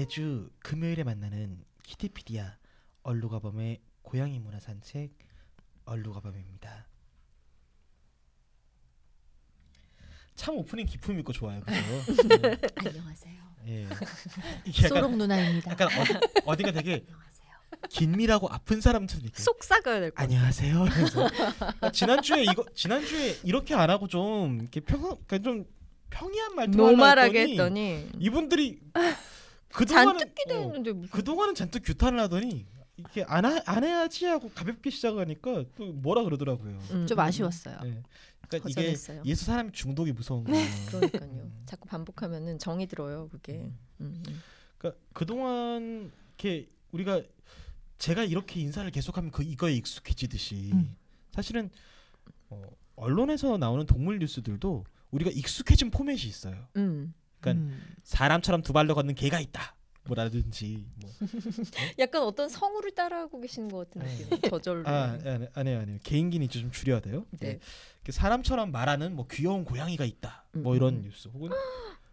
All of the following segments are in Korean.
매주 금요일에 만나는 키티피디아 얼루가범의 고양이 문화 산책 얼루가범입니다. 참 오프닝 기품 있고 좋아요, 그죠? 안녕하세요. 예. 소록 누나입니다. 약간 어디가 되게 긴밀하고 아픈 사람처럼 이렇게 속 삭아야 될 것 같아요. 안녕하세요. 지난주에 이렇게 안 하고 좀 이렇게 좀 평이한 말투로 노말하게 했더니 이분들이 잔뜩 기대했는데 무슨 그동안은 잔뜩 규탄을 하더니 이렇게 안 해야지 하고 가볍게 시작하니까 또 뭐라 그러더라고요. 좀 아쉬웠어요. 네. 그러니까 거절했어요. 이게 예수 사람이 중독이 무서운 거예요. 그러니까요. 자꾸 반복하면은 정이 들어요, 그게. 그러니까 그동안 이렇게 우리가 제가 이렇게 인사를 계속하면 이거에 익숙해지듯이 사실은 언론에서 나오는 동물 뉴스들도 우리가 익숙해진 포맷이 있어요. 그러니까 사람처럼 두 발로 걷는 개가 있다. 뭐라든지 뭐. 약간 어떤 성우를 따라하고 계시는 것 같은 느낌. 저절로. 아니에요. 개인기는 좀 줄여야 돼요. 네. 사람처럼 말하는 뭐 귀여운 고양이가 있다. 뭐 이런 뉴스 혹은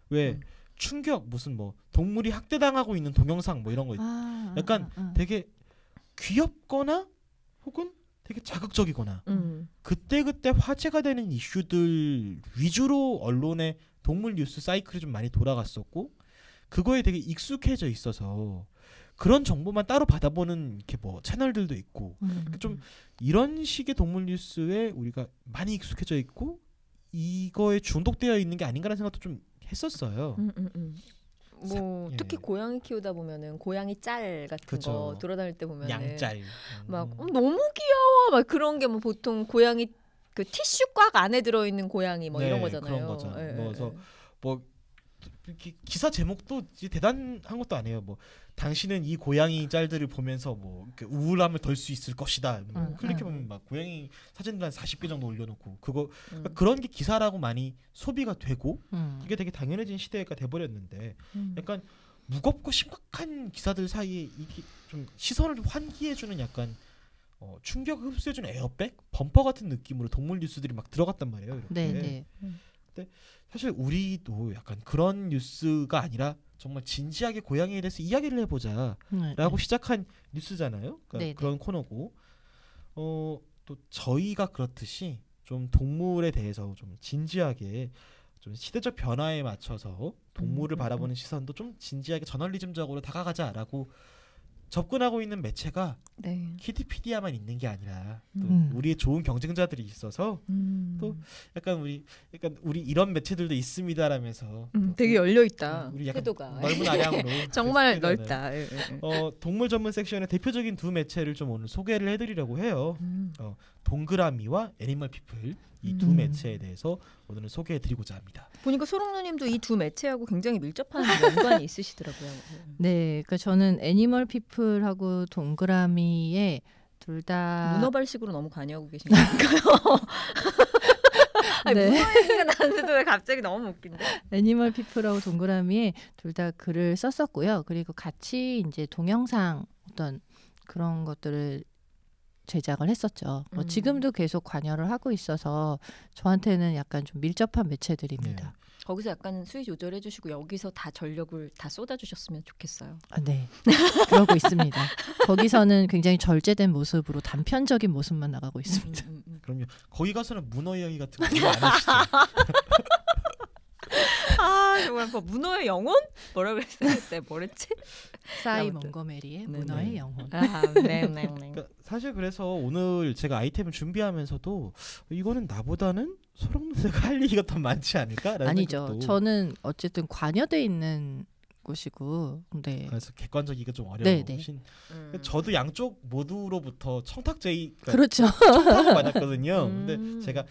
왜 충격 무슨 뭐 동물이 학대당하고 있는 동영상 뭐 이런 거 약간 되게 귀엽거나 혹은 되게 자극적이거나 그때그때 화제가 되는 이슈들 위주로 언론의 동물 뉴스 사이클이 좀 많이 돌아갔었고 그거에 되게 익숙해져 있어서 그런 정보만 따로 받아보는 이렇게 뭐 채널들도 있고 좀 이런 식의 동물 뉴스에 우리가 많이 익숙해져 있고 이거에 중독되어 있는 게 아닌가라는 생각도 좀 했었어요. 뭐 예. 특히 고양이 키우다 보면은 고양이 짤 같은 그쵸. 거 돌아다닐 때 보면은 양짤 막 너무 귀여워 막 그런 게 뭐 보통 고양이 그 티슈 꽉 안에 들어 있는 고양이 뭐 이런 거잖아요. 그런 거죠. 예, 그래서 뭐 이렇게 기사 제목도 이제 대단한 것도 아니에요. 뭐 당신은 이 고양이 짤들을 보면서 뭐 이렇게 우울함을 덜 수 있을 것이다. 뭐 클릭해 보면 막 고양이 사진들 한 40개 정도 올려놓고 그러니까 그런 게 기사라고 많이 소비가 되고 이게 되게 당연해진 시대가 돼버렸는데 약간 무겁고 심각한 기사들 사이에 이게 좀 시선을 환기해주는 약간 충격을 흡수해주는 에어백 범퍼 같은 느낌으로 동물 뉴스들이 막 들어갔단 말이에요. 이렇게. 네. 근데 사실 우리도 약간 그런 뉴스가 아니라 정말 진지하게 고양이에 대해서 이야기를 해보자라고 시작한 뉴스잖아요. 그러니까 그런 코너고 또 저희가 그렇듯이 좀 동물에 대해서 좀 진지하게 좀 시대적 변화에 맞춰서 동물을 바라보는 시선도 좀 진지하게 저널리즘적으로 다가가자라고 접근하고 있는 매체가 키티피디아만 있는 게 아니라 또 우리의 좋은 경쟁자들이 있어서 또 약간 우리 이런 매체들도 있습니다라면서 되게 열려 있다. 우리 약간 태도가 넓은 아량으로 정말 넓다. 동물 전문 섹션의 대표적인 두 매체를 좀 오늘 소개를 해드리려고 해요. 동그라미와 애니멀 피플 이 두 매체에 대해서 오늘은 소개해드리고자 합니다. 보니까 소록누님도 이 두 매체하고 굉장히 밀접한 연관이 있으시더라고요. 네, 그러니까 저는 애니멀 피플하고 동그라미에 둘 다 문어발식으로 너무 관여하고 계신 거니까요. 네. 문어 얘기가 나는데도 왜 갑자기 너무 웃긴데? 애니멀 피플하고 동그라미에 둘 다 글을 썼었고요. 그리고 같이 이제 동영상 어떤 그런 것들을 제작을 했었죠. 지금도 계속 관여를 하고 있어서 저한테는 약간 좀 밀접한 매체들입니다. 거기서 약간 수위 조절해 주시고 여기서 다 전력을 다 쏟아주셨으면 좋겠어요. 네, 그러고 있습니다. 거기서는 굉장히 절제된 모습으로 단편적인 모습만 나가고 있습니다. 그럼요. 거기 가서는 문어 이야기 같은 거 안 하시죠? 정말 뭐 문어의 영혼? 뭐라 그랬어요 그때? 뭐랬지? 사이 몽거메리의 문어의 영혼. 그러니까 사실 그래서 오늘 제가 아이템을 준비하면서도 이거는 나보다는 소록누나가 할 얘기가 더 많지 않을까라는 아니죠. 생각도. 저는 어쨌든 관여돼 있는 곳이고, 그래서 객관적이기가 좀 네. 어려우신. 저도 양쪽 모두로부터 청탁제의 그렇죠. 청탁을 받았거든요. 근데 제가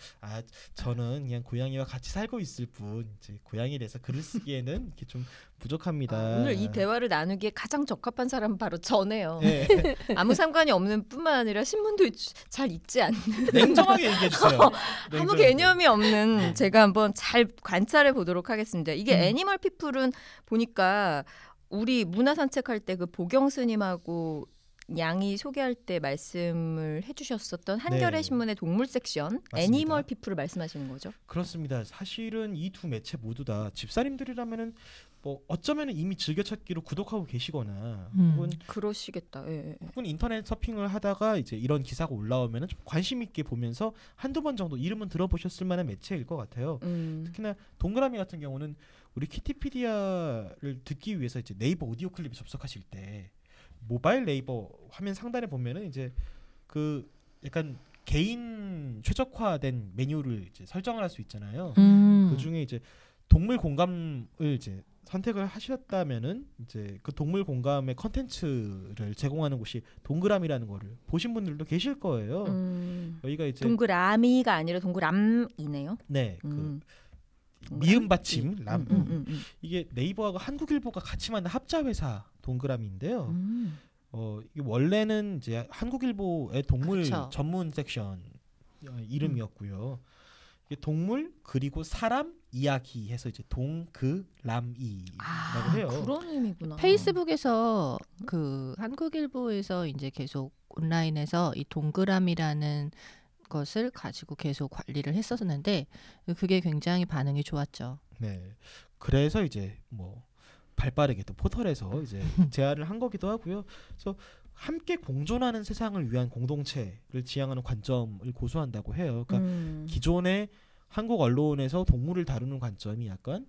저는 그냥 고양이와 같이 살고 있을 뿐 이제 고양이에 대해서 글을 쓰기에는 이렇게 좀 부족합니다. 오늘 이 대화를 나누기에 가장 적합한 사람은 바로 저네요. 네. 아무 상관이 없는 뿐만 아니라 신문도 잘 읽지 않는 냉정하게 얘기해 주세요. 아무 개념이 없는 제가 한번 잘 관찰해 보도록 하겠습니다. 이게 애니멀 피플은 보니까 우리 문화 산책할 때 그 보경 스님하고 양이 소개할 때 말씀을 해주셨었던 한겨레 신문의 동물 섹션 맞습니다. 애니멀 피플을 말씀하시는 거죠? 그렇습니다. 사실은 이 두 매체 모두 다 집사님들이라면은 뭐 어쩌면 이미 즐겨찾기로 구독하고 계시거나 혹은 그러시겠다. 예. 혹은 인터넷 서핑을 하다가 이제 이런 기사가 올라오면은 좀 관심 있게 보면서 한두 번 정도 이름은 들어보셨을 만한 매체일 것 같아요. 특히나 동그라미 같은 경우는 우리 키티피디아를 듣기 위해서 이제 네이버 오디오 클립에 접속하실 때 모바일 네이버 화면 상단에 보면은 이제 그 약간 개인 최적화된 메뉴를 이제 설정을 할 수 있잖아요. 그 중에 이제 동물 공감을 이제 선택을 하셨다면은 이제 그 동물 공감의 컨텐츠를 제공하는 곳이 동그라미라는 거를 보신 분들도 계실 거예요. 여기가 이제 동그라미가 아니라 동그람이네요. 네, 그 미음 받침 람. 이게 네이버하고 한국일보가 같이 만든 합자 회사 동그라미인데요. 이게 원래는 이제 한국일보의 동물 그쵸. 전문 섹션 이름이었고요. 이게 동물 그리고 사람 이야기 해서 이제 동그람이라고 해요. 그런 의미구나. 페이스북에서 그 한국일보에서 이제 계속 온라인에서 이 동그라미라는 것을 가지고 계속 관리를 했었는데 그게 굉장히 반응이 좋았죠. 네. 그래서 이제 뭐 발빠르게 또 포털에서 이제 제안을 한 거기도 하고요. 그래서 함께 공존하는 세상을 위한 공동체를 지향하는 관점을 고수한다고 해요. 그러니까 기존의 한국 언론에서 동물을 다루는 관점이 약간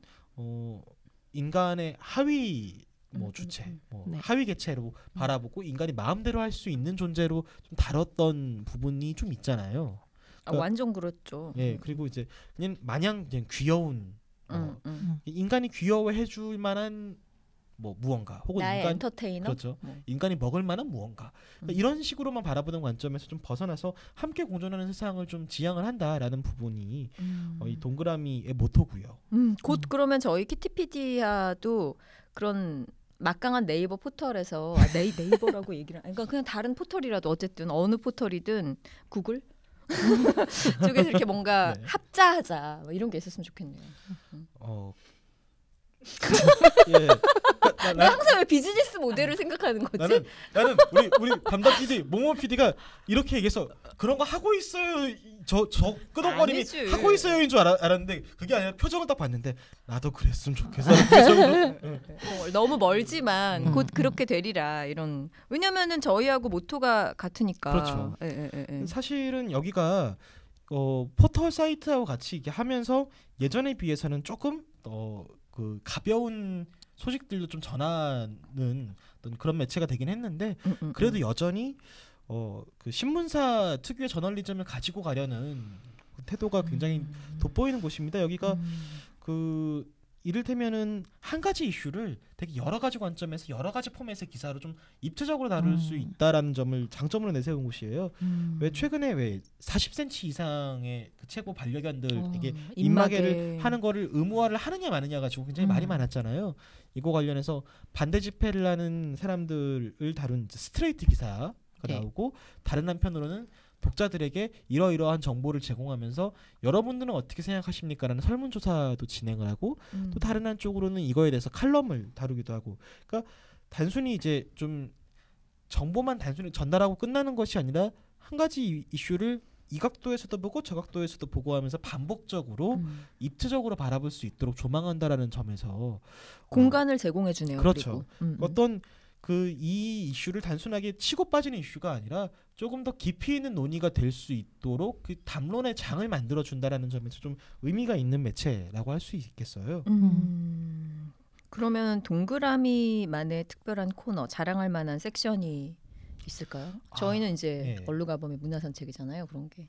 인간의 하위 뭐 주체, 뭐 네. 하위 개체로 바라보고 인간이 마음대로 할 수 있는 존재로 좀 다뤘던 부분이 좀 있잖아요. 그러니까, 완전 그렇죠. 예, 그리고 이제 그냥 마냥 그냥 귀여운 인간이 귀여워해줄 만한 뭐 무언가 혹은 나의 인간 엔터테이너. 그렇죠. 인간이 먹을 만한 무언가 그러니까 이런 식으로만 바라보는 관점에서 좀 벗어나서 함께 공존하는 세상을 좀 지향을 한다라는 부분이 이 동그라미의 모토고요. 곧 그러면 저희 키티피디아도 그런 막강한 네이버 포털에서 네이버라고 얘기를 그러니까 그냥 다른 포털이라도 어쨌든 어느 포털이든 구글 쪽에서 이렇게 뭔가 네. 합자하자 뭐 이런 게 있었으면 좋겠네요. 예. 나 항상 왜 비즈니스 모델을 생각하는 거지? 나는 우리 담당 PD 모모 PD가 이렇게 얘기해서 그런 거 하고 있어요. 저 끄덕거림이 아니지. 하고 있어요인 줄 알았는데 그게 아니라 표정을 딱 봤는데 나도 그랬으면 좋겠어. 너무 멀지만 곧 그렇게 되리라 이런. 왜냐면은 저희하고 모토가 같으니까. 그렇죠. 예. 사실은 여기가 포털 사이트하고 같이 이렇게 하면서 예전에 비해서는 조금 그 가벼운 소식들도 좀 전하는 어떤 그런 매체가 되긴 했는데 그래도 여전히 그 신문사 특유의 저널리즘을 가지고 가려는 그 태도가 굉장히 돋보이는 곳입니다. 여기가 그 이를테면은 한 가지 이슈를 되게 여러 가지 관점에서 여러 가지 포맷의 기사로 좀 입체적으로 다룰 수 있다라는 점을 장점으로 내세운 곳이에요. 왜 최근에 왜 40cm 이상의 그 최고 반려견들에게 입마개를 하는 거를 의무화를 하느냐 마느냐 가지고 굉장히 말이 많았잖아요. 이거 관련해서 반대 집회를 하는 사람들을 다룬 스트레이트 기사가 나오고 다른 한편으로는 독자들에게 이러이러한 정보를 제공하면서 여러분들은 어떻게 생각하십니까라는 설문조사도 진행을 하고 또 다른 한쪽으로는 이거에 대해서 칼럼을 다루기도 하고 그러니까 단순히 이제 좀 정보만 단순히 전달하고 끝나는 것이 아니라 한 가지 이슈를 이 각도에서도 보고 저 각도에서도 보고 하면서 반복적으로 입체적으로 바라볼 수 있도록 조망한다라는 점에서 공간을 제공해 주네요. 그렇죠. 어떤 이 이슈를 단순하게 치고 빠지는 이슈가 아니라 조금 더 깊이 있는 논의가 될 수 있도록 그 담론의 장을 만들어 준다라는 점에서 좀 의미가 있는 매체라고 할 수 있겠어요. 그러면 동그라미만의 특별한 코너, 자랑할 만한 섹션이 있을까요? 저희는 이제 얼루가범의 문화산책이잖아요. 그런 게.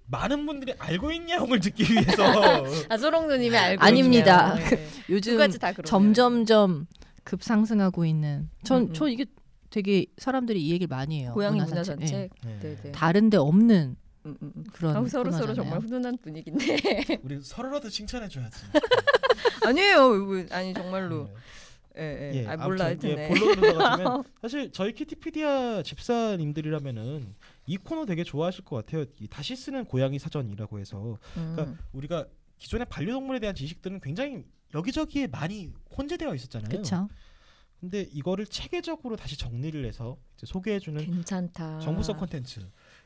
많은 분들이 알고 있냐를 듣기 위해서. 소롱누님이 알고 아닙니다. 네. 요즘 다 점점점 급상승하고 있는. 전 이게 되게 사람들이 이 얘기를 많이 해요. 고양이 문화산책. 네. 다른데 없는 그런 서로 정말 훈훈한 분위기인데. 우리 서로라도 칭찬해줘야지. 아니에요. 아니 정말로. 몰라. 본론으로 들어가면 사실 저희 키티피디아 집사님들이라면은 이 코너 되게 좋아하실 것 같아요. 이 다시 쓰는 고양이 사전이라고 해서 그러니까 우리가 기존의 반려동물에 대한 지식들은 굉장히 여기저기에 많이 혼재되어 있었잖아요. 그렇죠. 근데 이거를 체계적으로 다시 정리를 해서 이제 소개해주는 괜찮다. 정보성 콘텐츠.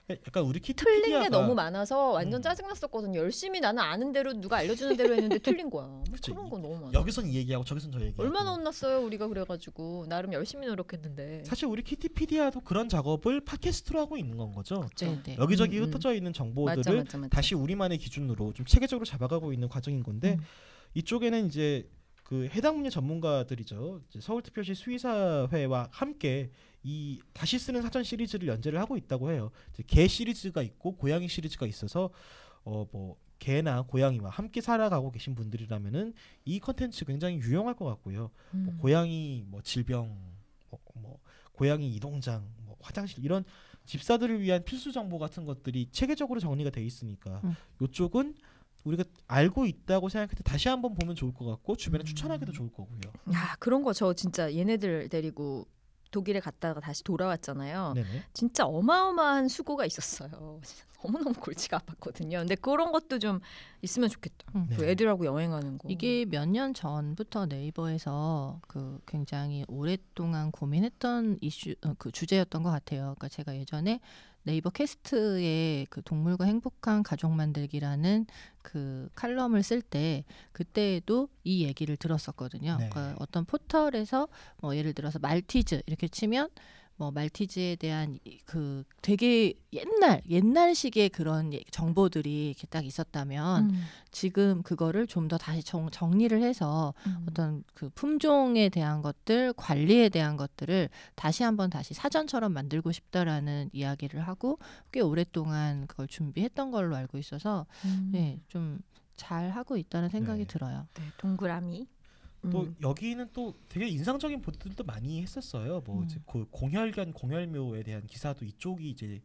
약간 우리 틀린 키티피디아가 게 너무 많아서 완전 짜증났었거든요. 열심히 나는 아는 대로 누가 알려주는 대로 했는데 틀린 거야. 뭐 그런 거 너무 많아. 여기선 이 얘기하고 저기선 저 얘기하고. 얼마나 혼났어요 우리가. 그래가지고 나름 열심히 노력했는데. 사실 우리 키티피디아도 그런 작업을 팟캐스트로 하고 있는 건 거죠. 네. 여기저기 흩어져 있는 정보들을 맞아. 다시 우리만의 기준으로 좀 체계적으로 잡아가고 있는 과정인 건데 이쪽에는 이제 그 해당 분야 전문가들이죠. 이제 서울특별시 수의사회와 함께 이 다시 쓰는 사전 시리즈를 연재를 하고 있다고 해요. 이제 개 시리즈가 있고 고양이 시리즈가 있어서 뭐 개나 고양이와 함께 살아가고 계신 분들이라면은 이 컨텐츠 굉장히 유용할 것 같고요. 뭐 고양이 뭐 질병, 뭐 고양이 이동장, 뭐 화장실 이런 집사들을 위한 필수 정보 같은 것들이 체계적으로 정리가 돼 있으니까 이쪽은 우리가 알고 있다고 생각할 때 다시 한번 보면 좋을 것 같고 주변에 추천하기도 좋을 거고요. 야, 그런 거 저 진짜 얘네들 데리고 독일에 갔다가 다시 돌아왔잖아요. 네네. 진짜 어마어마한 수고가 있었어요. 너무너무 골치가 아팠거든요. 근데 그런 것도 좀 있으면 좋겠다. 네. 그 애들하고 여행하는 거. 이게 몇 년 전부터 네이버에서 그 굉장히 오랫동안 고민했던 이슈 그 주제였던 것 같아요. 그러니까 제가 예전에 네이버 캐스트에 그 동물과 행복한 가족 만들기라는 그 칼럼을 쓸 때 그때에도 이 얘기를 들었었거든요. 네. 그러니까 어떤 포털에서 뭐 예를 들어서 말티즈 이렇게 치면 뭐 말티즈에 대한 그 되게 옛날식의 그런 정보들이 이렇게 딱 있었다면 지금 그거를 좀 더 다시 정리를 해서 어떤 그 품종에 대한 것들, 관리에 대한 것들을 다시 사전처럼 만들고 싶다라는 이야기를 하고 꽤 오랫동안 그걸 준비했던 걸로 알고 있어서 네, 좀 잘 하고 있다는 생각이 네. 들어요. 네, 동그라미. 또 여기는 또 되게 인상적인 보도들도 많이 했었어요. 뭐 이제 그 공혈견, 공혈묘에 대한 기사도 이쪽이 이제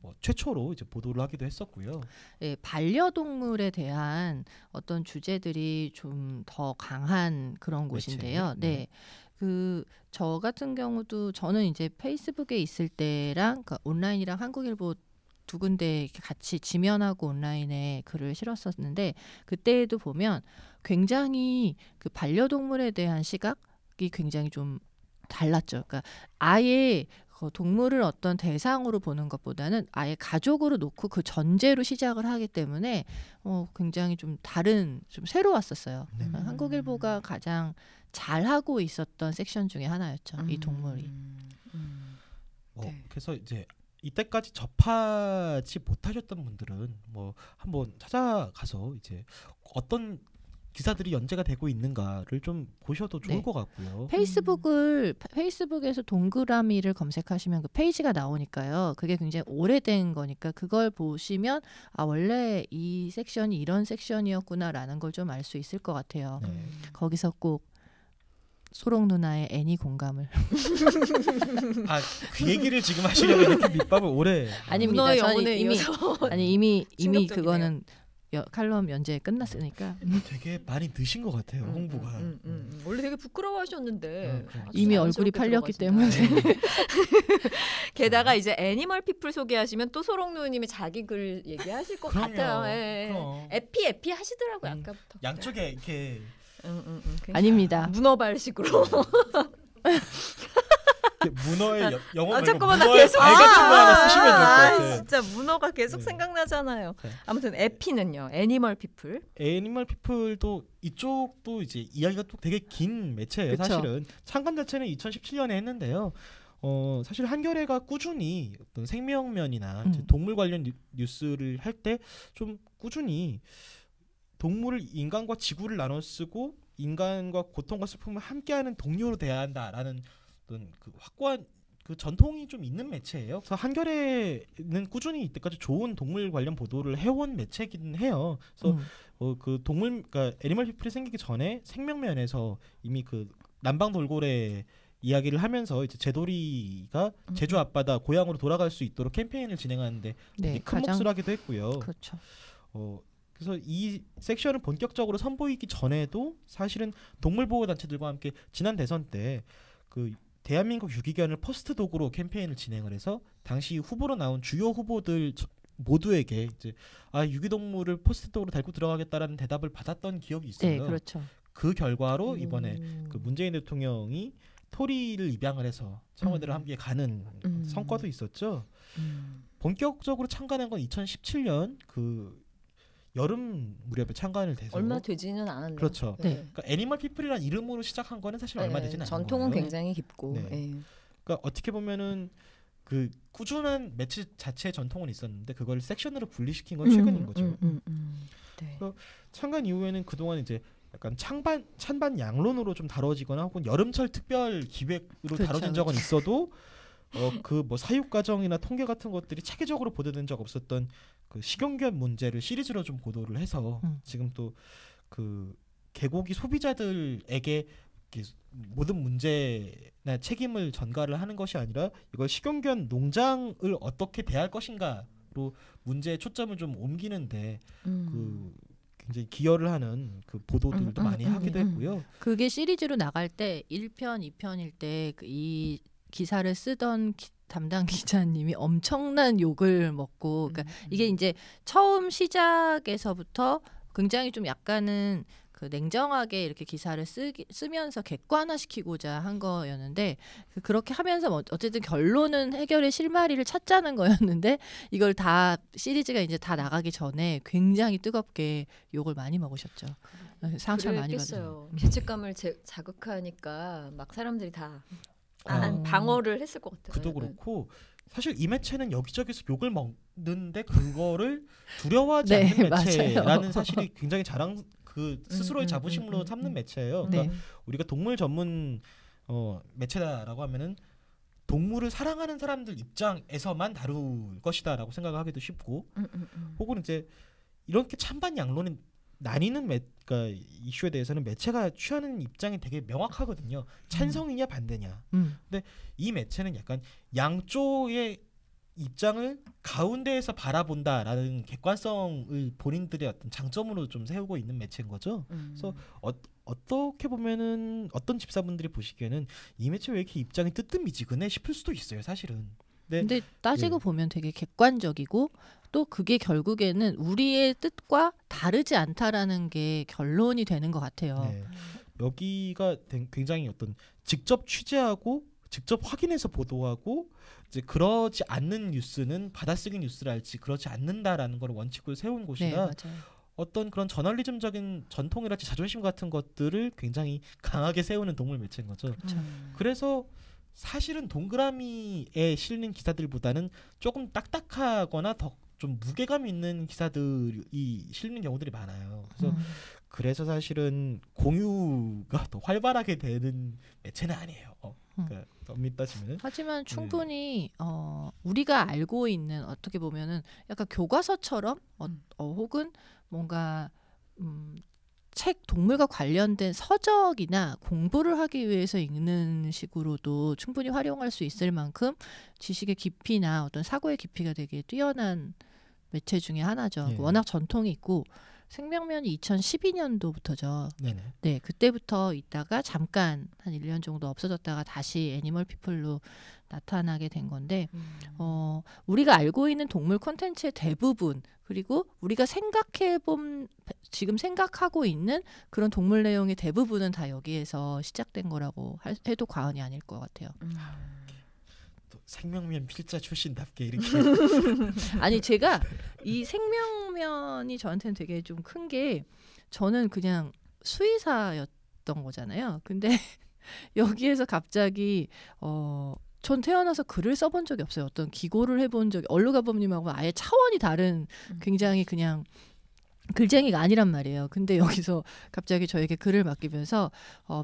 뭐 최초로 이제 보도를 하기도 했었고요. 네, 반려동물에 대한 어떤 주제들이 좀 더 강한 그런 곳인데요. 네. 그 저 같은 경우도 저는 이제 페이스북에 있을 때랑 그러니까 온라인이랑 한국일보 두 군데 이렇게 같이 지면하고 온라인에 글을 실었었는데 그때에도 보면 굉장히 그 반려동물에 대한 시각이 굉장히 좀 달랐죠. 그러니까 아예 동물을 어떤 대상으로 보는 것보다는 아예 가족으로 놓고 그 전제로 시작을 하기 때문에 굉장히 좀 다른 좀 새로웠었어요. 한국일보가 가장 잘하고 있었던 섹션 중에 하나였죠. 이 동물이. 네. 그래서 이제 이때까지 접하지 못하셨던 분들은 뭐 한번 찾아가서 이제 어떤 기사들이 연재가 되고 있는가를 좀 보셔도 좋을 것 같고요. 페이스북에서 동그라미를 검색하시면 그 페이지가 나오니까요. 그게 굉장히 오래된 거니까 그걸 보시면 아 원래 이 섹션이 이런 섹션이었구나라는 걸 좀 알 수 있을 것 같아요. 거기서 꼭 소롱 누나의 애니 공감을 그 얘기를 지금 하시려고 이렇게 밑밥을 오래 아닙니다. 저는 이미 충격적이네요. 그거는 칼럼 연재 끝났으니까 되게 많이 드신 것 같아요. 홍보가. 원래 되게 부끄러워하셨는데 이미 얼굴이 팔렸기 때문에. 게다가 이제 애니멀 피플 소개하시면 또 소롱누님이 자기 글 얘기하실 것 그럼요. 같아요. 예. 그럼. 에피 하시더라고요. 아까부터. 양쪽에 이렇게 아닙니다. 문어발식으로. 문어의 영어 말고 잠깐만, 나 문어의 계속 발 같은 거 하나 쓰시면 좋을 것 같아요. 진짜 문어가 계속 생각나잖아요. 네. 아무튼 에피는요. 애니멀 피플. 애니멀 피플도 이쪽도 이제 이야기가 또 되게 긴 매체예요. 그쵸. 사실은 창간 자체는 2017년에 했는데요. 사실 한겨레가 꾸준히 어떤 생명면이나 이제 동물 관련 뉴스를 할 때 좀 꾸준히 동물을 인간과 지구를 나눠 쓰고 인간과 고통과 슬픔을 함께하는 동료로 대해야 한다라는 어떤 그 확고한 그 전통이 좀 있는 매체예요. 그래서 한겨레는 꾸준히 이때까지 좋은 동물 관련 보도를 해온 매체이긴 해요. 그래서 그 그러니까 애니멀 피플이 생기기 전에 생명면에서 이미 그 남방 돌고래 이야기를 하면서 이제 제돌이가 제주 앞바다 고향으로 돌아갈 수 있도록 캠페인을 진행하는데 네, 큰 몫을 하기도 했고요. 그렇죠. 그래서 이 섹션을 본격적으로 선보이기 전에도 사실은 동물보호단체들과 함께 지난 대선 때 그 대한민국 유기견을 퍼스트 도그로 캠페인을 진행을 해서 당시 후보로 나온 주요 후보들 모두에게 이제 유기동물을 퍼스트 도그로 달고 들어가겠다라는 대답을 받았던 기억이 있어요. 네, 그렇죠. 그 결과로 이번에 그 문재인 대통령이 토리를 입양을 해서 청와대를 함께 가는 성과도 있었죠. 본격적으로 창간한 건 2017년 그 여름 무렵에 창간을 돼서 얼마 되지는 않았네요. 그렇죠. 네. 그러니까 애니멀 피플이라는 이름으로 시작한 거는 사실 얼마 되지는 않은 전통은 거예요. 굉장히 깊고. 네. 그러니까 어떻게 보면은 그 꾸준한 매체 자체의 전통은 있었는데 그걸 섹션으로 분리시킨 건 최근인 거죠. 네. 창간 이후에는 그동안 이제 약간 찬반 양론으로 좀 다뤄지거나 혹은 여름철 특별 기획으로 그렇죠, 다뤄진 적은 있어도 그 뭐 사육 과정이나 통계 같은 것들이 체계적으로 보도된 적 없었던 그 식용견 문제를 시리즈로 좀 보도를 해서 지금 또 그 개고기 소비자들에게 모든 문제나 책임을 전가를 하는 것이 아니라 이걸 식용견 농장을 어떻게 대할 것인가로 문제의 초점을 좀 옮기는데 그 굉장히 기여를 하는 그 보도들도 많이 하기도 했고요. 그게 시리즈로 나갈 때 1편, 2편일 때 이 기사를 쓰던 담당 기자님이 엄청난 욕을 먹고 그러니까 이게 이제 처음 시작에서부터 굉장히 좀 약간은 그 냉정하게 이렇게 기사를 쓰면서 객관화시키고자 한 거였는데 그렇게 하면서 어쨌든 결론은 해결의 실마리를 찾자는 거였는데 이걸 다 시리즈가 이제 다 나가기 전에 굉장히 뜨겁게 욕을 많이 먹으셨죠. 상처를 많이 받았어요. 죄책감을 자극하니까 막 사람들이 다 방어를 했을 것 같아요. 그도 그렇고 사실 이 매체는 여기저기서 욕을 먹는데 그거를 두려워하지 않는 매체라는 사실이 굉장히 스스로의 자부심으로 삼는 매체예요. 그러니까 우리가 동물 전문 매체다라고 하면은 동물을 사랑하는 사람들 입장에서만 다룰 것이다라고 생각하기도 쉽고, 혹은 이제 이렇게 찬반 양론이 나뉘는 그러니까 이슈에 대해서는 매체가 취하는 입장이 되게 명확하거든요. 찬성이냐 반대냐. 근데 이 매체는 약간 양쪽의 입장을 가운데에서 바라본다라는 객관성을 본인들의 어떤 장점으로 좀 세우고 있는 매체인 거죠. 그래서 어떻게 보면은 어떤 집사분들이 보시기에는 이 매체 왜 이렇게 입장이 뜨뜻미지근해 싶을 수도 있어요, 사실은. 근데 따지고 보면 되게 객관적이고 또 그게 결국에는 우리의 뜻과 다르지 않다라는 게 결론이 되는 것 같아요. 네. 여기가 굉장히 어떤 직접 취재하고 직접 확인해서 보도하고 이제 그러지 않는 뉴스는 받아쓰기 뉴스랄지 그렇지 않는다라는 걸 원칙으로 세운 곳이라 어떤 그런 저널리즘적인 전통이랄지 자존심 같은 것들을 굉장히 강하게 세우는 동물 매체인 거죠. 그래서 사실은 동그라미에 실린 기사들보다는 조금 딱딱하거나 더 좀 무게감 있는 기사들이 실리는 경우들이 많아요. 그래서 사실은 공유가 더 활발하게 되는 매체는 아니에요. 그러니까 엄밀히 따지면. 하지만 충분히 우리가 알고 있는 어떻게 보면은 약간 교과서처럼 혹은 뭔가 책 동물과 관련된 서적이나 공부를 하기 위해서 읽는 식으로도 충분히 활용할 수 있을 만큼 지식의 깊이나 어떤 사고의 깊이가 되게 뛰어난 매체 중에 하나죠. 워낙 전통이 있고 생명면이 2012년도부터죠. 네, 그때부터 있다가 잠깐 한 1년 정도 없어졌다가 다시 애니멀 피플로 나타나게 된 건데 우리가 알고 있는 동물 콘텐츠의 대부분 그리고 우리가 지금 생각하고 있는 그런 동물 내용의 대부분은 다 여기에서 시작된 거라고 해도 과언이 아닐 것 같아요. 또 생명면 필자 출신답게 이렇게 아니 제가 이 생명면이 저한테는 되게 좀 큰 게 저는 그냥 수의사였던 거잖아요. 근데 여기에서 갑자기 전 태어나서 글을 써본 적이 없어요. 어떤 기고를 해본 적이 얼루가범님하고 아예 차원이 다른 굉장히 그냥 글쟁이가 아니란 말이에요. 근데 여기서 갑자기 저에게 글을 맡기면서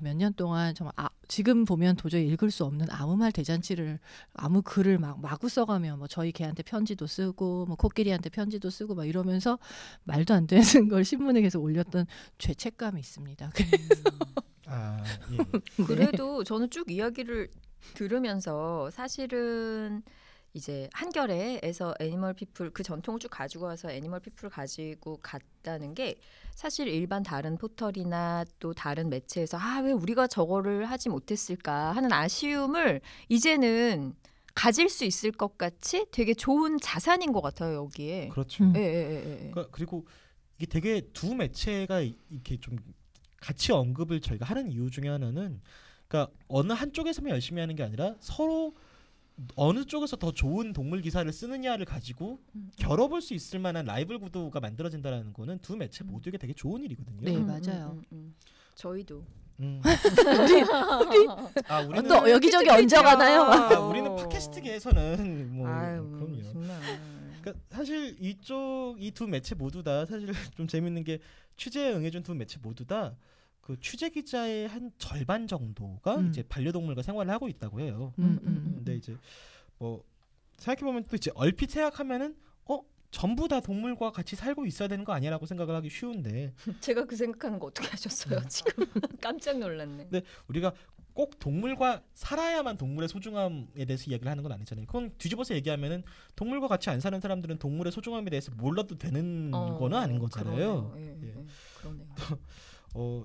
몇 년 동안 정말 지금 보면 도저히 읽을 수 없는 아무 말 대잔치를 아무 글을 마구 써가며 뭐 저희 개한테 편지도 쓰고 뭐 코끼리한테 편지도 쓰고 막 이러면서 말도 안 되는 걸 신문에 계속 올렸던 죄책감이 있습니다. 그래도 저는 쭉 이야기를 들으면서 사실은 이제 한겨레에서 애니멀 피플 그 전통을 쭉 가지고 와서 애니멀 피플을 가지고 갔다는 게 사실 일반 다른 포털이나 또 다른 매체에서 왜 우리가 저거를 하지 못했을까 하는 아쉬움을 이제는 가질 수 있을 것 같이 되게 좋은 자산인 것 같아요, 여기에. 그렇죠. 그러니까 그리고 이게 되게 두 매체가 이렇게 좀 같이 언급을 저희가 하는 이유 중에 하나는 그러니까 어느 한쪽에서만 열심히 하는 게 아니라 서로 어느 쪽에서 더 좋은 동물 기사를 쓰느냐를 가지고 겨뤄볼 수 있을 만한 라이벌 구도가 만들어진다는 거는 두 매체 모두에게 되게 좋은 일이거든요. 네, 맞아요. 저희도. 우리는 또 여기저기 얹어가나요? 우리는 팟캐스트계에서는 뭐 그럼요. 정말. 그러니까 사실 이 두 매체 모두 다 사실 좀 재밌는 게 취재에 응해준 두 매체 모두 다 그 취재 기자의 한 절반 정도가 이제 반려동물과 생활을 하고 있다고 해요. 근데 이제 뭐 생각해 보면 또 이제 얼핏 생각하면은 전부 다 동물과 같이 살고 있어야 되는 거 아니야라고 생각을 하기 쉬운데 제가 그 생각하는 거 어떻게 하셨어요? 지금 깜짝 놀랐네. 근데 우리가 꼭 동물과 살아야만 동물의 소중함에 대해서 이야기를 하는 건 아니잖아요. 그건 뒤집어서 얘기하면은 동물과 같이 안 사는 사람들은 동물의 소중함에 대해서 몰라도 되는 거는 아닌 거잖아요. 그러네요.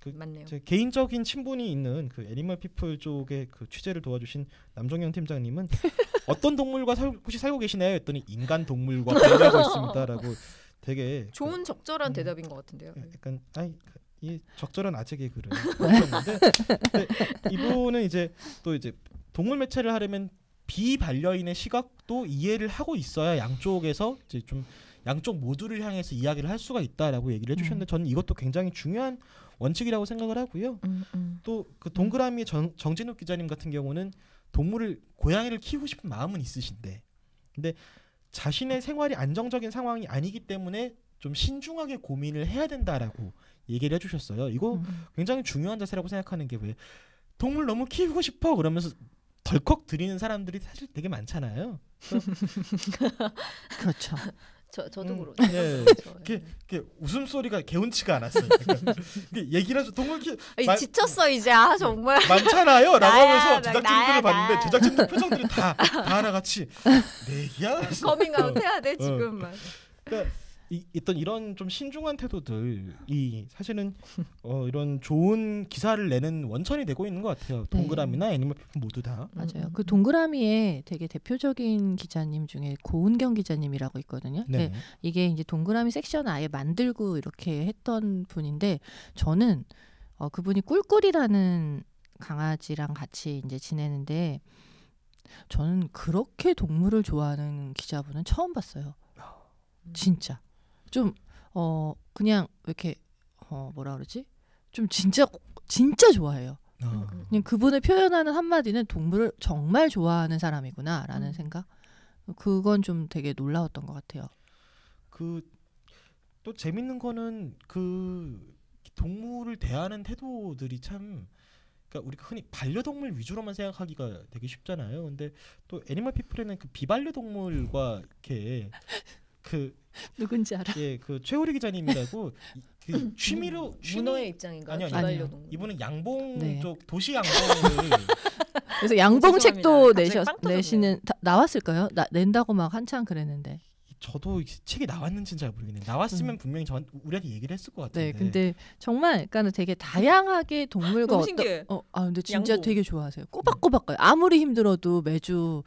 맞네요. 제 개인적인 친분이 있는 그 애니멀 피플 쪽의 그 취재를 도와주신 남정현 팀장님은 어떤 동물과 혹시 살고 계시나요? 했더니 인간 동물과 살고 있습니다라고 되게 좋은 적절한 대답인 것 같은데요. 약간 이 적절한 아재 개그를 하셨는데 이분은 이제 또 이제 동물 매체를 하려면 비반려인의 시각도 이해를 하고 있어야 양쪽에서 이제 좀 양쪽 모두를 향해서 이야기를 할 수가 있다라고 얘기를 해주셨는데 저는 이것도 굉장히 중요한 원칙이라고 생각을 하고요. 또 그 동그라미 정진욱 기자님 같은 경우는 고양이를 키우고 싶은 마음은 있으신데, 근데 자신의 생활이 안정적인 상황이 아니기 때문에 좀 신중하게 고민을 해야 된다라고 얘기를 해주셨어요. 이거 굉장히 중요한 자세라고 생각하는 게 왜 동물 너무 키우고 싶어 그러면서 덜컥 들이는 사람들이 사실 되게 많잖아요. 그렇죠. 저도 그렇죠. 네. 그게 웃음소리가 개운치가 않았어요. 얘기를 해서 동물 지쳤어 이제 정말 많잖아요 라고 하면서 제작진들을 봤는데 제작진들 표정들이 다 하나같이 내기야? 커밍아웃 해야 돼 지금. 그러니까 이런 좀 신중한 태도들이 사실은 이런 좋은 기사를 내는 원천이 되고 있는 것 같아요. 동그라미나 애니멀 피플 모두 다. 맞아요. 그 동그라미에 되게 대표적인 기자님 중에 고은경 기자님이라고 있거든요. 네. 이게 이제 동그라미 섹션 아예 만들고 이렇게 했던 분인데 저는 그분이 꿀꿀이라는 강아지랑 같이 이제 지내는데 저는 그렇게 동물을 좋아하는 기자분은 처음 봤어요. 진짜. 좀 그냥 이렇게 뭐라 그러지? 좀 진짜 좋아해요. 그냥 그분을 표현하는 한마디는 동물을 정말 좋아하는 사람이구나라는 생각. 그건 좀 되게 놀라웠던 것 같아요. 또 재밌는 거는 그 동물을 대하는 태도들이 참, 그러니까 우리가 흔히 반려동물 위주로만 생각하기가 되게 쉽잖아요. 근데 또 애니멀 피플에는 그 비반려동물과 이렇게 누군지 알아? 예, 그 최우리 기자님이라고 그 문어의 입장인가요? 아니요. 이분은 양봉 쪽 도시 양봉을 그래서 양봉 책도 내시는 나왔을까요? 낸다고 막 한참 그랬는데. 저도 책이 나왔는지는 잘 모르겠네요. 나왔으면 분명히 우리한테 얘기를 했을 것 같은데. 네, 근데 정말 그러니까 되게 다양하게 동물과 근데 진짜 양봉. 되게 좋아하세요. 꼬박꼬박 가요. 아무리 힘들어도 매주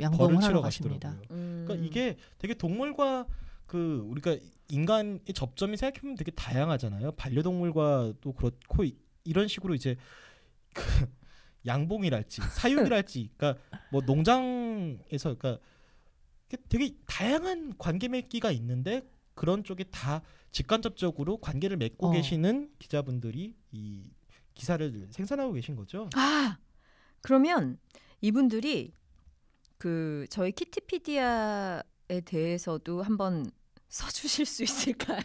양봉을 하러 가십니다. 그러니까 이게 되게 동물과 우리가 인간의 접점이 생각해보면 되게 다양하잖아요. 반려동물과 또 그렇고 이런 식으로 이제 양봉이랄지 사육이랄지, 그러니까 뭐 농장에서 그러니까 되게 다양한 관계 맺기가 있는데 그런 쪽에 다 직간접적으로 관계를 맺고 계시는 기자분들이 이 기사를 생산하고 계신 거죠. 그러면 이분들이 저희 키티피디아에 대해서도 한번 써주실 수 있을까요?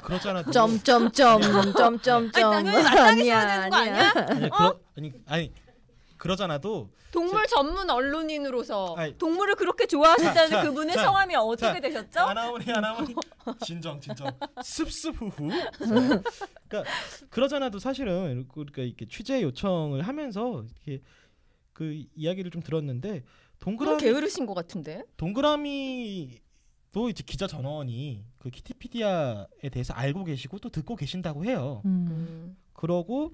그렇잖아. 점점점. 당연히 마땅히 써야 되는 거 아니야? 아니 그러잖아도 동물 전문 언론인으로서 동물을 그렇게 좋아하신다는 그분의 성함이 어떻게 되셨죠? 아나오니 진정 습습후후. 그러니까 그러잖아도 사실은 그러니까 이렇게 취재 요청을 하면서 이렇게 그 이야기를 좀 들었는데 게으르신 것 같은데. 동그라미도 이제 기자 전원이 그 키티피디아에 대해서 알고 계시고 또 듣고 계신다고 해요. 그러고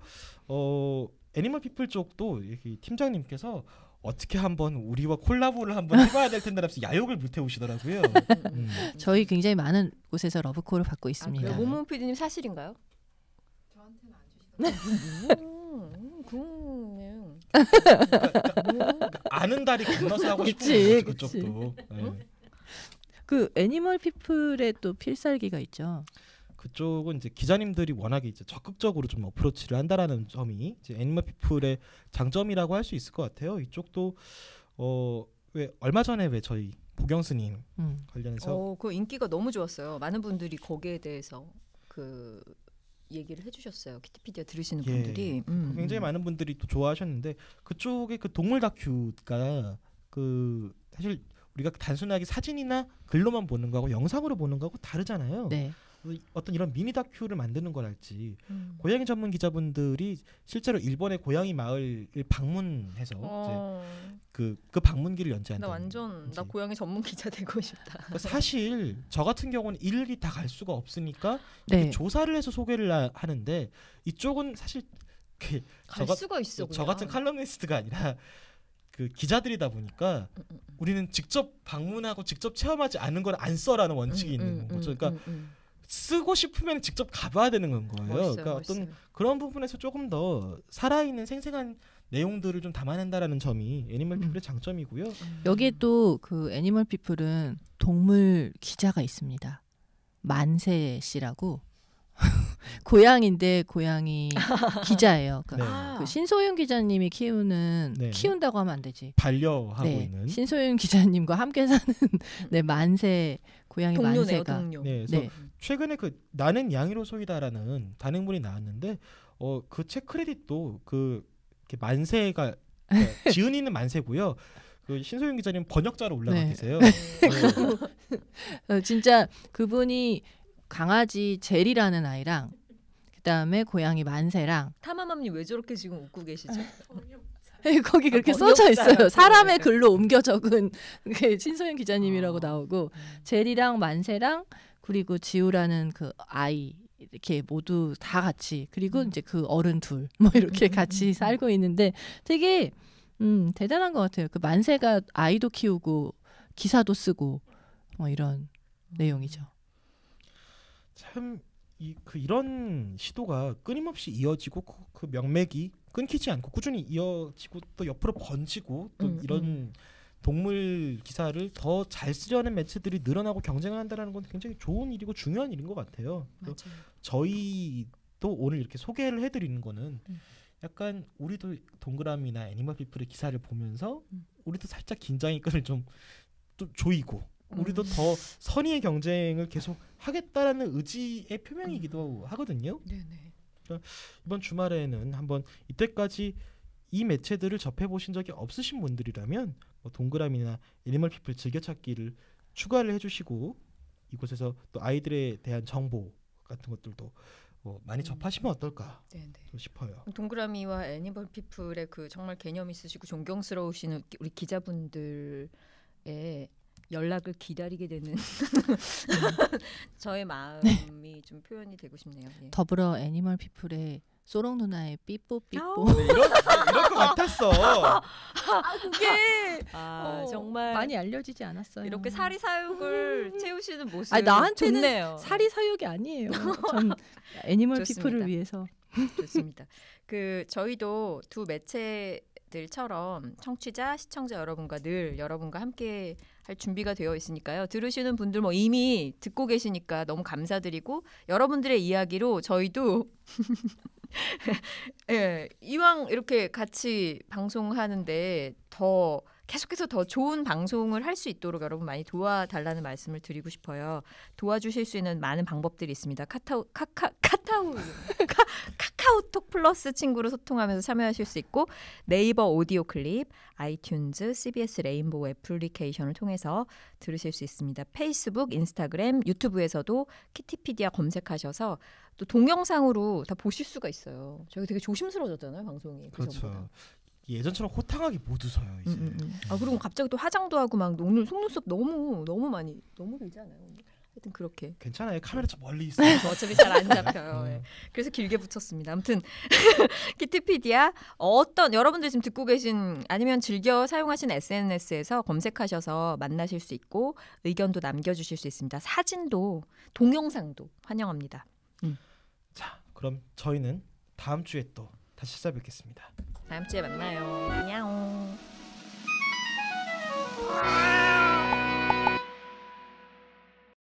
애니멀 피플 쪽도 팀장님께서 어떻게 한번 우리와 콜라보를 한번 해봐야 될 텐데라면서 야욕을 불태우시더라고요. 저희 굉장히 많은 곳에서 러브콜을 받고 있습니다. 모모 PD님 사실인가요? 저한테는 안 주시더라고요. 아는 다리 건너서 하고 싶은 그치, 거지, 그쪽도. 네. 그 애니멀 피플의 또 필살기가 있죠. 그쪽은 이제 기자님들이 워낙에 이제 적극적으로 좀 어프로치를 한다라는 점이 이제 애니멀 피플의 장점이라고 할 수 있을 것 같아요. 이쪽도 왜 얼마 전에 왜 저희 보경스님 관련해서 그 인기가 너무 좋았어요. 많은 분들이 거기에 대해서 그 얘기를 해주셨어요. 키티피디아 들으시는 분들이 굉장히 많은 분들이 또 좋아하셨는데 그쪽의 그 동물 다큐가 그 사실 우리가 단순하게 사진이나 글로만 보는 거하고 영상으로 보는 거하고 다르잖아요. 네. 어떤 이런 미니 다큐를 만드는 거랄지 고양이 전문 기자분들이 실제로 일본의 고양이 마을을 방문해서 이제 그 방문기를 연재한다. 나 고양이 전문 기자 되고 싶다. 그러니까 사실 저 같은 경우는 일일이 다 갈 수가 없으니까 네. 조사를 해서 소개를 하는데 이쪽은 사실 갈 수가 있어. 저 같은 칼럼니스트가 아니라 그 기자들이다 보니까 우리는 직접 방문하고 직접 체험하지 않은 걸 안 써라는 원칙이 있는 거죠. 그러니까 쓰고 싶으면 직접 가봐야 되는 건 거예요. 멋있어요, 그러니까 멋있어요. 어떤 그런 부분에서 조금 더 살아있는 생생한 내용들을 좀 담아낸다라는 점이 애니멀 피플의 장점이고요. 여기에 또 그 애니멀 피플은 동물 기자가 있습니다. 만세 씨라고 고양인데 고양이 기자예요. 그러니까 그 신소윤 기자님이 키운다고 하면 안 되지. 반려하고 있는 신소윤 기자님과 함께 사는 네, 만세 고양이 동료네요, 만세가. 동료. 네, 그래서 최근에 그 나는 양이로소이다라는 단행본이 나왔는데 그 책 크레딧도 그 만세가 지은이는 만세고요. 그 신소윤 기자님 번역자로 올라가 계세요. 진짜 그분이 강아지 젤이라는 아이랑 그다음에 고양이 만세랑 타마맘님 왜 저렇게 지금 웃고 계시죠? 거기 그렇게 써져 있어요. 사람의 글로 옮겨 적은 게 신소연 기자님이라고 나오고 젤이랑 만세랑 그리고 지우라는 그 아이 이렇게 모두 다 같이 그리고 이제 그 어른 둘 뭐 이렇게 같이 살고 있는데 되게 대단한 것 같아요. 그 만세가 아이도 키우고 기사도 쓰고 뭐 이런 내용이죠. 참 이런 시도가 끊임없이 이어지고 그 명맥이 끊기지 않고 꾸준히 이어지고 또 옆으로 번지고 또 이런 동물 기사를 더 잘 쓰려는 매체들이 늘어나고 경쟁을 한다는 건 굉장히 좋은 일이고 중요한 일인 것 같아요. 맞아요. 저희도 오늘 이렇게 소개를 해드리는 거는 약간 우리도 동그라미나 애니멀 피플의 기사를 보면서 우리도 살짝 긴장의 끈을 좀 조이고 우리도 더 선의의 경쟁을 계속 하겠다라는 의지의 표명이기도 하거든요. 네네. 그러니까 이번 주말에는 한번 이때까지 이 매체들을 접해보신 적이 없으신 분들이라면 뭐 동그라미나 애니멀 피플 즐겨찾기를 추가를 해주시고 이곳에서 또 아이들에 대한 정보 같은 것들도 많이 접하시면 어떨까 싶어요. 동그라미와 애니멀 피플의 그 정말 개념 있으시고 존경스러우신 우리 기자분들의 연락을 기다리게 되는 저의 마음이 좀 표현이 되고 싶네요. 예. 더불어 애니멀 피플의 소롱 누나의 삐뽀 삐뽀 이럴 것 같았어. 그게 정말 많이 알려지지 않았어요. 이렇게 사리 사욕을 채우시는 모습. 나한테는 좋네요. 사리 사욕이 아니에요. 전 애니멀 좋습니다. 피플을 위해서. 좋습니다. 저희도 두 매체들처럼 청취자, 시청자 여러분과 늘 여러분과 함께 할 준비가 되어 있으니까요. 들으시는 분들 이미 듣고 계시니까 너무 감사드리고 여러분들의 이야기로 저희도 이왕 이렇게 같이 방송하는데 계속해서 더 좋은 방송을 할 수 있도록 여러분 많이 도와달라는 말씀을 드리고 싶어요. 도와주실 수 있는 많은 방법들이 있습니다. 카카오톡 플러스 친구로 소통하면서 참여하실 수 있고 네이버 오디오 클립, 아이튠즈, CBS 레인보우 애플리케이션을 통해서 들으실 수 있습니다. 페이스북, 인스타그램, 유튜브에서도 키티피디아 검색하셔서 또 동영상으로 다 보실 수가 있어요. 저희가 되게 조심스러워졌잖아요, 방송이. 그렇죠. 예전처럼 호탕하게 못 웃어요 이제. 그리고 갑자기 또 화장도 하고 막 오늘 속눈썹 너무 많이 너무 길지 않아요? 하여튼 그렇게. 괜찮아요. 카메라 좀 멀리 있어요. 어차피 잘 안 잡혀요. 네. 그래서 길게 붙였습니다. 아무튼 키티피디아 여러분들 지금 듣고 계신 아니면 즐겨 사용하신 SNS에서 검색하셔서 만나실 수 있고 의견도 남겨주실 수 있습니다. 사진도 동영상도 환영합니다. 자, 그럼 저희는 다음 주에 또 다시 찾아뵙겠습니다. 다음 주에 만나요. 안녕. 아.